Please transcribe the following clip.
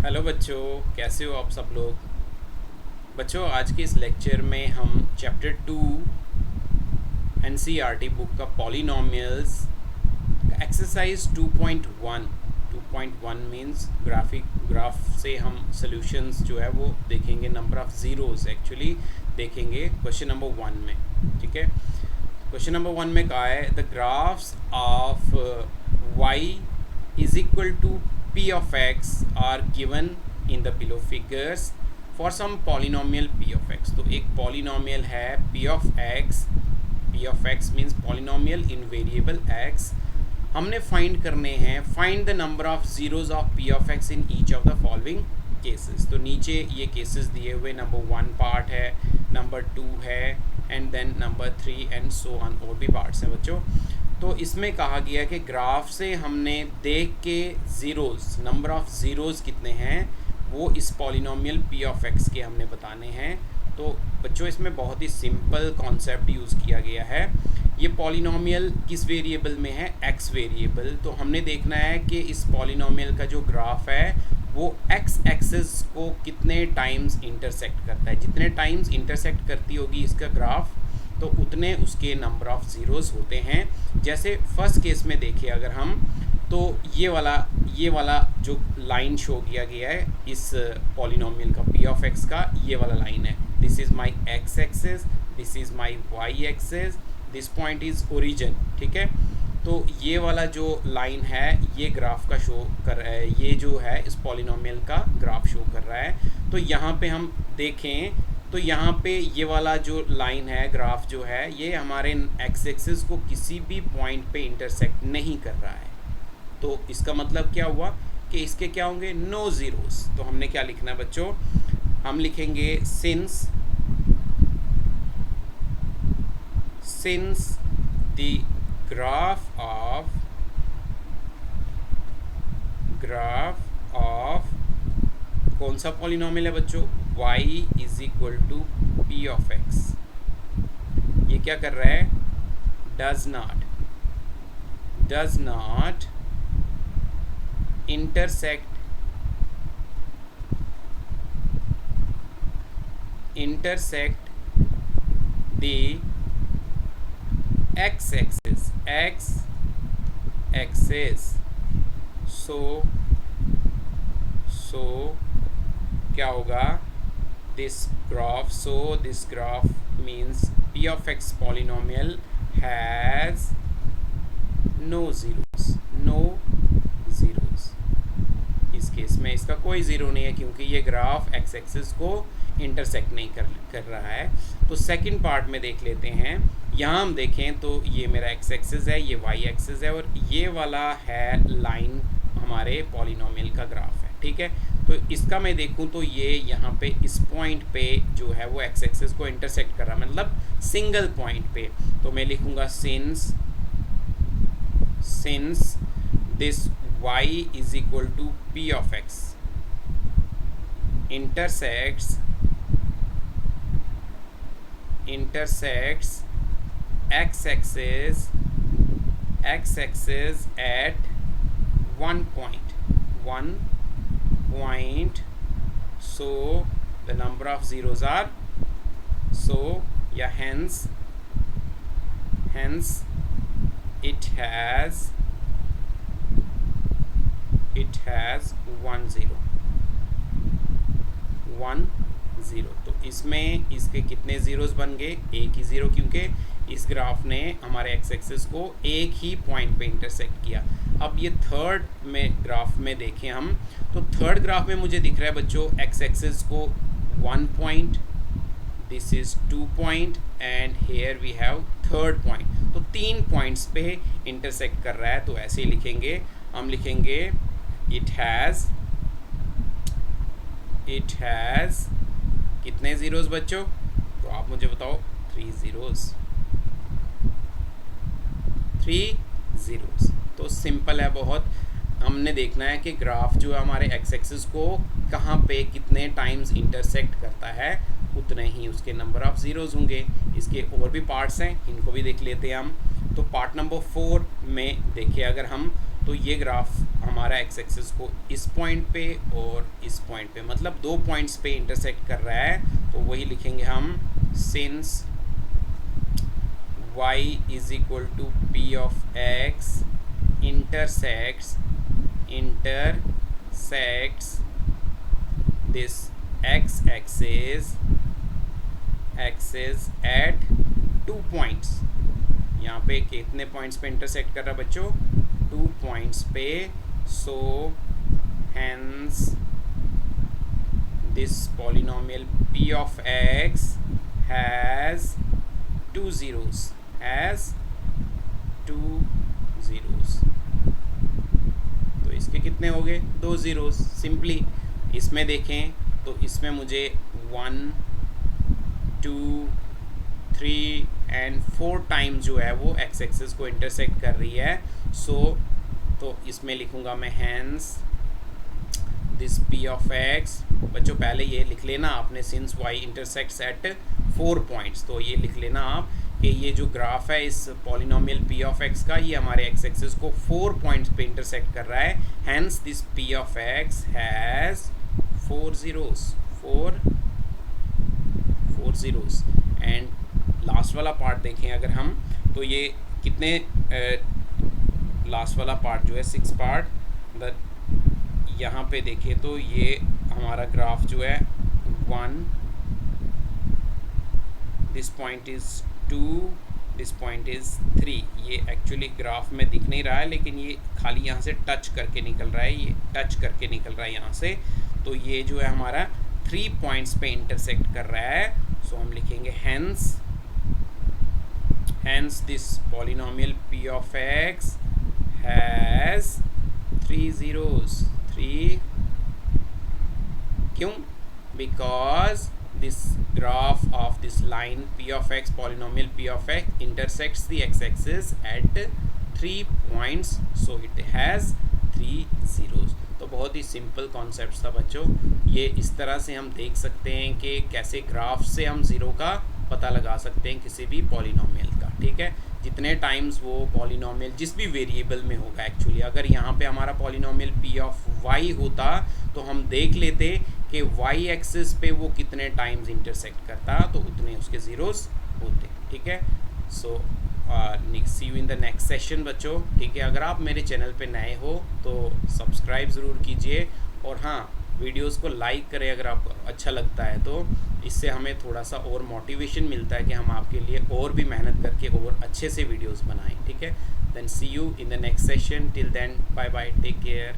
Hello बच्चों, कैसे हो आप सब लोग। बच्चों, आज के इस लेक्चर में हम चैप्टर 2 एनसीईआरटी बुक का पॉलिनोमियल्स एक्सरसाइज 2.1 मींस ग्राफ से हम सॉल्यूशंस जो है वो देखेंगे, नंबर ऑफ ज़ीरोज़ एक्चुअली देखेंगे क्वेश्चन नंबर 1 में। ठीक है, क्वेश्चन नंबर 1 में कहा है the graphs of y is equal to p of x are given in the below figures for some polynomial p of x। तो एक polynomial है p of x means polynomial in variable x। हमने find करने हैं, find the number of zeros of p of x in each of the following cases. तो नीचे ये cases दिए हुए, नंबर 1 पार्ट है, नंबर 2 है, and then number 3 and so on, और भी पार्ट्स हैं बच्चों। तो इसमें कहा गया कि ग्राफ से हमने देख के ज़ीरोज़, नंबर ऑफ़ ज़ीरोज़ कितने हैं वो इस पॉलिनोमियल p ऑफ x के हमने बताने हैं। तो बच्चों, इसमें बहुत ही सिंपल कॉन्सेप्ट यूज़ किया गया है। ये पॉलिनोमियल किस वेरिएबल में है? x variable. तो हमने देखना है कि इस पॉलिनोमियल का जो ग्राफ है वो x एक्सिस को कितने टाइम्स इंटरसेक्ट करता है। जितने टाइम्स इंटरसेक्ट करती होगी इसका ग्राफ, तो उतने उसके नंबर ऑफ़ ज़ीरोज़ होते हैं। जैसे फर्स्ट केस में देखिए अगर हम, तो ये वाला जो लाइन शो किया गया है इस पॉलिनोमियल का p ऑफ x का, ये वाला लाइन है। This is my x axis, this is my y axis, this point is origin. ठीक है, तो ये वाला जो लाइन है ये ग्राफ का शो कर रहा है, ये जो है इस पॉलिनोमियल का ग्राफ शो कर रहा है। तो यहाँ पे हम देखें तो यहाँ पे ये वाला जो लाइन है, ग्राफ जो है, ये हमारे एक्स एक्सिस को किसी भी पॉइंट पे इंटरसेक्ट नहीं कर रहा है। तो इसका मतलब क्या हुआ कि इसके क्या होंगे? No zeros. तो हमने क्या लिखना है बच्चों? हम लिखेंगे सिंस द ग्राफ ऑफ कौन सा पॉलिनोमियल है बच्चों? y is equal to p of x। ये क्या कर रहा है? Does not intersect the x axis. So क्या होगा? this graph means p of x polynomial has no zeros। इस केस में इसका कोई ज़ीरो नहीं है क्योंकि ये ग्राफ x एक्सिस को इंटरसेक्ट नहीं कर रहा है। तो सेकंड पार्ट में देख लेते हैं। यहाँ हम देखें तो ये मेरा x एक्सिस है, ये y एक्सिस है, और ये वाला है लाइन हमारे पॉलिनोमियल का ग्राफ है। ठीक है, तो इसका मैं देखूं तो ये यहाँ पे इस पॉइंट पे जो है वो x एक्सिस को इंटरसेक्ट कर रहा है, मतलब सिंगल पॉइंट पे। तो मैं लिखूंगा since this y is equal to p of x intersects x axis at one point, so the number of zeros are so, yeah, hence it has 1 0। तो इसमें इसके कितने ज़ीरोज़ बन गए? एक ही ज़ीरो, क्योंकि इस ग्राफ ने हमारे एक्स एक्सिस को एक ही पॉइंट पे इंटरसेक्ट किया। अब ये थर्ड में ग्राफ में देखें हम, तो थर्ड ग्राफ में मुझे दिख रहा है बच्चों एक्स एक्सिस को 1 point, this is 2 point, and here we have third point. तो 3 पॉइंट्स पे इंटरसेक्ट कर रहा है। तो ऐसे ही लिखेंगे, हम लिखेंगे इट हैज़ कितने ज़ीरोज़ बच्चों? तो आप मुझे बताओ। 3 ज़ीरोज़। तो सिंपल है बहुत। हमने देखना है कि ग्राफ जो है हमारे एक्स एक्सिस को कहाँ पे कितने टाइम्स इंटरसेक्ट करता है, उतने ही उसके नंबर ऑफ़ ज़ीरोज़ होंगे। इसके और भी पार्ट्स हैं, इनको भी देख लेते हैं हम। तो पार्ट नंबर 4 में देखिए अगर हम, तो ये ग्राफ हमारा एक्स एक्सिस को इस पॉइंट पे और इस पॉइंट पे, मतलब 2 पॉइंट्स पे इंटरसेक्ट कर रहा है, तो वही लिखेंगे हम since y is equal to p of x intersects this x-axis at 2 points। यहाँ पे कितने पॉइंट्स पे इंटरसेक्ट कर रहा है बच्चों? 2 पॉइंट्स पे। सो hence this polynomial p of x has 2 zeros, तो इसके कितने हो गए? 2 ज़ीरोज़। सिंपली इसमें देखें तो इसमें मुझे 1 2 3 एंड 4 टाइम जो है वो एक्स एक्सिस को इंटरसेक्ट कर रही है। तो इसमें लिखूँगा मैं hence this p of x. बच्चों पहले ये लिख लेना आपने, since y intersects at 4 points, तो ये लिख लेना आप कि ये जो ग्राफ है इस पॉलिनोमियल पी ऑफ एक्स का, ये हमारे एक्स एक्सिस को 4 पॉइंट्स पे इंटरसेक्ट कर रहा है। Hence this p of x has 4 zeros. And last वाला पार्ट देखें अगर हम, तो ये कितने लास्ट वाला पार्ट जो है 6 पार्ट, यहाँ पे देखें तो ये हमारा ग्राफ जो है 1, this point is 2, this point is 3। ये एक्चुअली ग्राफ में दिख नहीं रहा है, लेकिन ये खाली यहाँ से टच करके निकल रहा है, ये टच करके निकल रहा है यहाँ से। तो ये जो है हमारा 3 पॉइंट्स पे इंटरसेक्ट कर रहा है। सो हम लिखेंगे hence this polynomial p of x has 3 zeros. 3 क्यों? Because this graph of this line p of x, polynomial p of x intersects the x-axis at 3 points, so it has 3 zeros। तो बहुत ही simple concept था बच्चों। ये इस तरह से हम देख सकते हैं कि कैसे ग्राफ से हम ज़ीरो का पता लगा सकते हैं किसी भी पॉलिनोमियल का। ठीक है, जितने टाइम्स वो पॉलिनोमियल जिस भी वेरिएबल में होगा, एक्चुअली अगर यहाँ पे हमारा पॉलिनोमियल p ऑफ y होता तो हम देख लेते कि y एक्सिस पे वो कितने टाइम्स इंटरसेक्ट करता, तो उतने उसके ज़ीरोज़ होते। ठीक है, so see you in the next session बच्चों। ठीक है, अगर आप मेरे चैनल पे नए हो तो सब्सक्राइब ज़रूर कीजिए, और हाँ वीडियोस को लाइक करें अगर आपको अच्छा लगता है, तो इससे हमें थोड़ा सा और मोटिवेशन मिलता है कि हम आपके लिए और भी मेहनत करके और अच्छे से वीडियोस बनाएं। ठीक है, then see you in the next session. Till then bye bye, take care.